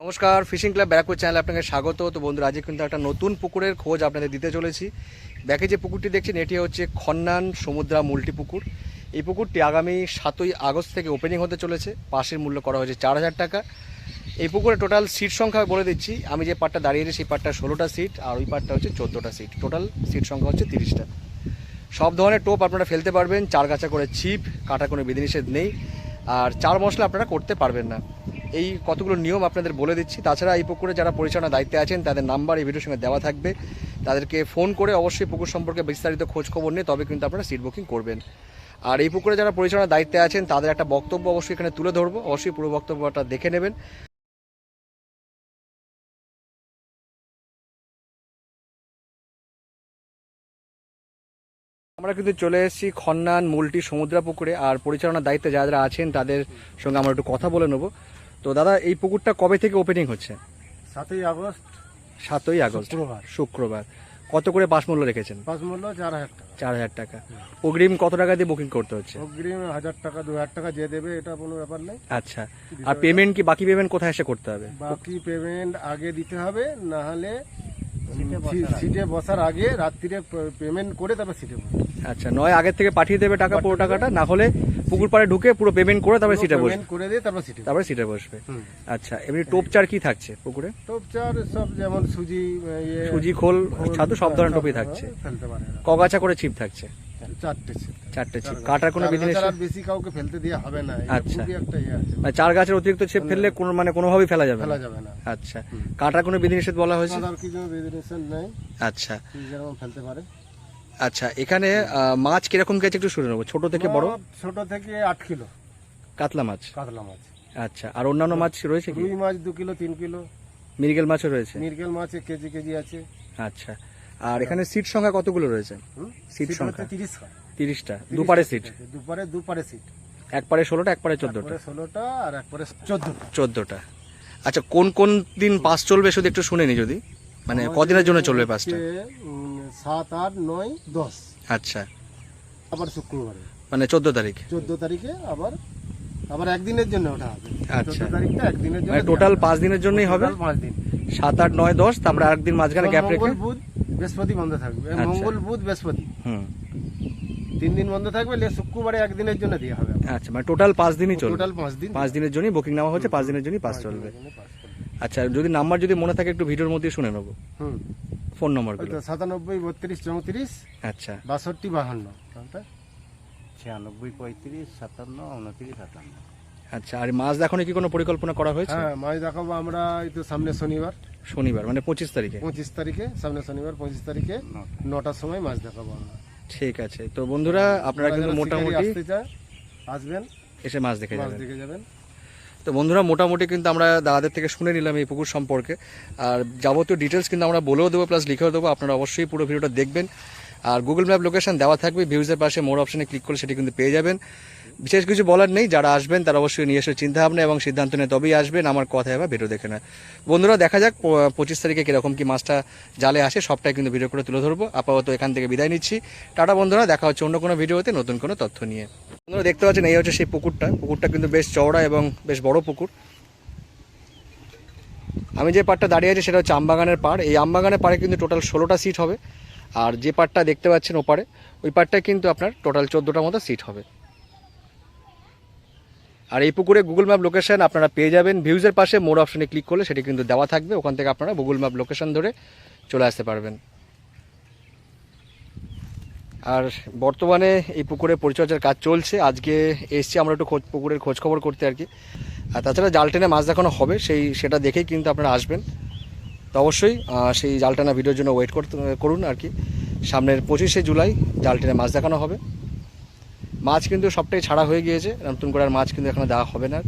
নমস্কার, fishing club Barrackpore চ্যানেলে আপনাকে স্বাগত। তো বন্ধুরা, আজকে কিন্তু একটা নতুন পুকুরের খোঁজ আপনাদের দিতে চলেছি। ব্যাকে যে পুকুরটি দেখছেন এটি হচ্ছে খন্নান সমুদ্রা মুলটি পুকুর। এই পুকুরটি আগামী 7ই আগস্ট থেকে ওপেনিং হতে চলেছে। পাশের মূল্য করা হয়েছে 4000 টাকা। এই পুকুরে টোটাল সিট সংখ্যা বলে দিচ্ছি। আমি যে পাটটা দাঁড়িয়েছি সেই পাটটা 16টা সিট, আর ওই পাটটা হচ্ছে 14টা সিট। টোটাল সিট সংখ্যা হচ্ছে 30টা। সব ধরনের টোপ আপনারা ফেলতে পারবেন, 4 গাছা করে ছিপ, কাটার কোনো বিধিনিষেধ নেই। আর 4 মশলা আপনারা করতে পারবেন না। এই কতগুলো নিয়ম আপনাদের বলে দিচ্ছি। তাছাড়া এই পুকুরে যারা পরিচালনার দায়িত্বে আছেন তাদের নাম্বার এই ভিডিওর সঙ্গে দেওয়া থাকবে। তাদেরকে ফোন করে অবশ্যই পুকুর সম্পর্কে বিস্তারিত খোঁজ খবর নিয়ে তবে কিন্তু আপনারা সিট বুকিং করবেন। আর এই পুকুরে যারা পরিচালনার দায়িত্বে আছেন তাদের একটা বক্তব্য অবশ্যই এখানে তুলে ধরবো, অবশ্যই পুরো বক্তব্যটা দেখে নেবেন। আমরা কিন্তু চলে এসেছি খন্নান মুলটি সমুদ্রা পুকুরে। আর পরিচালনার দায়িত্বে যারা যারা আছেন তাদের সঙ্গে আমরা একটু কথা বলে নেবো। তো দাদা, এই পুকুরটা কবে থেকে ওপেনিং হচ্ছে? 7ই আগস্ট। 7ই আগস্ট শুক্রবার। কত করে পাস মূল্য রেখেছেন? পাস মূল্য 4000 টাকা। 4000 টাকা। অগ্রিম কত টাকা দিয়ে বুকিং করতে হচ্ছে? অগ্রিম 1000 টাকা 2000 টাকা যে দেবে এটা কোনো ব্যাপার নেই। আচ্ছা, আর পেমেন্ট কি বাকি পেমেন্ট কোথায় এসে করতে হবে? বাকি পেমেন্ট আগে দিতে হবে, না হলে সিটে বসার আগে রাত্রিরে পেমেন্ট করে তারপর সিটে বসবে। আচ্ছা, নয় আগের থেকে পাঠিয়ে দেবে টাকা, পুরো টাকাটা, না হলে পুকুর পাড়ে ঢুকে পুরো পেমেন্ট করে তারপরে সিটে বসবে। করে দিয়ে তারপর সিটে বসবে। আচ্ছা, এমনি টোপ চার কি থাকছে পুকুরে? টোপ চার সব যেমন সুজি, খোল, ছাতু সব ধরনের টোপই থাকছে। ফেলতে পারে। কগাছা করে ছিপ থাকছে? 4টে ছিপ। কাটার কোনো বিধিনিষেধ? বেশি কাউকে ফেলতে দেওয়া হবে না। আচ্ছা, একটা আছে, মানে 4 গাছের অতিরিক্ত ছিপ ফেললে কোনোভাবেই ফেলা যাবে না। আচ্ছা, কাটার কোনো বিধিনিষেধ বলা হয়েছে? কিছু বিধিনিষেধ নেই। আচ্ছা, যেরকম ফেলতে পারে। আচ্ছা, এখানে মাছ কিরকম গেছে একটু শুনে নেবো, ছোট থেকে বড়? ছোট থেকে 8 কিলো কাতলা মাছ। আচ্ছা, আর অন্যান্য মাছ রয়েছে কি? রুই মাছ 2 কিলো 3 কিলো। মৃগেল মাছও রয়েছে? মৃগেল মাছ কেজি আছে। আচ্ছা, আর এখানে সিট সংখ্যা কতগুলো রয়েছে? সিট সংখ্যা 30টা। দুপারে সিট? দুপারে সিট। এক পারে 16টা, এক পারে 14টা? 16টা আর এক পারে 14টা। আচ্ছা, কোন কোন দিন পাস চলবে শুধু একটু শুনে নি যদি, মানে কদিনের জন্য চলবে পাসটা? 7, 8, 9, 10। আচ্ছা, আবার শুক্রবারে মানে 14 তারিখে আবার একদিনের জন্য ওটা হবে। আচ্ছা, 14 তারিখটা একদিনের জন্য, মানে টোটাল 5 দিনের জন্যই হবে। 5 দিন, 7, 8, 9, 10, তারপরে আরেকদিন মাঝখানে গ্যাপ রেখে মঙ্গল, বুধ, বৃহস্পতি বন্ধ থাকবে। মঙ্গল, বুধ, বৃহস্পতি 3 দিন বন্ধ থাকবে। শুক্রবারে একদিনের জন্য দেওয়া হবে। আচ্ছা, মানে টোটাল 5 দিনই চলবে। টোটাল 5 দিন, 5 দিনের জন্যই বুকিং নেওয়া হচ্ছে, 5 দিনের জন্যই পাস চলবে। আচ্ছা, যদি নাম্বার যদি মনে থাকে একটু ভিডিওর মধ্যে শুনে নেবো। ফোন নম্বরগুলো? 97 32 34। আচ্ছা, 62 52। 96 35 57 29 57। আচ্ছা, আর মাছ দেখানোর কি কোনো পরিকল্পনা করা হয়েছে? হ্যাঁ, মাছ দেখাবো আমরা এই তো সামনে শনিবার মানে 25 তারিখে? 25 তারিখে, সামনে শনিবার 25 তারিখে 9টার সময় মাছ দেখাবো আমরা। ঠিক আছে। তো বন্ধুরা, আপনারা কিন্তু মোটামুটি আসবেন, এসে মাছ দেখে যাবেন। তো বন্ধুরা, মোটামুটি কিন্তু আমরা দাদাদের থেকে শুনে নিলাম এই পুকুর সম্পর্কে। আর যাবতীয় ডিটেলস কিন্তু আমরা বলেও দেবো, প্লাস লিখেও দেবো। আপনারা অবশ্যই পুরো ভিডিওটা দেখবেন। আর গুগল ম্যাপ লোকেশন দেওয়া থাকবে, ভিউজের পাশে মোর অপশনে ক্লিক করলে সেটি কিন্তু পেয়ে যাবেন। বিশেষ কিছু বলার নেই, যারা আসবেন তারা অবশ্যই নিয়ে এসে চিন্তাভাবনা এবং সিদ্ধান্ত নিয়ে তবেই আসবেন। আমার কথা এবার ভিডিও দেখে না। বন্ধুরা, দেখা যাক 25 তারিখে কীরকম কি মাছটা জালে আসে, সবটাই কিন্তু ভিডিও করে তুলে ধরবো। আপাতত এখান থেকে বিদায় নিচ্ছি। টাটা বন্ধুরা, দেখা হচ্ছে অন্য কোনো ভিডিওতে নতুন কোনো তথ্য নিয়ে। বন্ধুরা, দেখতে পাচ্ছেন এই হচ্ছে সেই পুকুরটা কিন্তু বেশ চওড়া এবং বেশ বড় পুকুর। আমি যে পাড়টা দাঁড়িয়ে আছি সেটা হচ্ছে আমবাগানের পাড়। এই আমবাগানের পাড়ে কিন্তু টোটাল 16টা সিট হবে। আর যে পাড়টা দেখতে পাচ্ছেন ওপারে, ওই পাড়টায় কিন্তু আপনার টোটাল 14টার মতো সিট হবে। আর এই পুকুরে গুগল ম্যাপ লোকেশন আপনারা পেয়ে যাবেন। ভিউজের পাশে মোর অপশনে ক্লিক করলে সেটি কিন্তু দেওয়া থাকবে, ওখান থেকে আপনারা গুগল ম্যাপ লোকেশন ধরে চলে আসতে পারবেন। আর বর্তমানে এই পুকুরে পরিচর্যার কাজ চলছে। আজকে এসছি আমরা একটু পুকুরের খোঁজখবর করতে আর কি। আর তাছাড়া জাল টেনে মাছ দেখানো হবে, সেটা দেখেই কিন্তু আপনারা আসবেন। তো অবশ্যই সেই জাল টানা ভিডিওর জন্য ওয়েট করুন আর কি। সামনের 25শে জুলাই জাল টেনে মাছ দেখানো হবে। মাছ কিন্তু সবটাই ছাড়া হয়ে গিয়েছে, নতুন করে আর মাছ কিন্তু এখনো দেওয়া হবে না।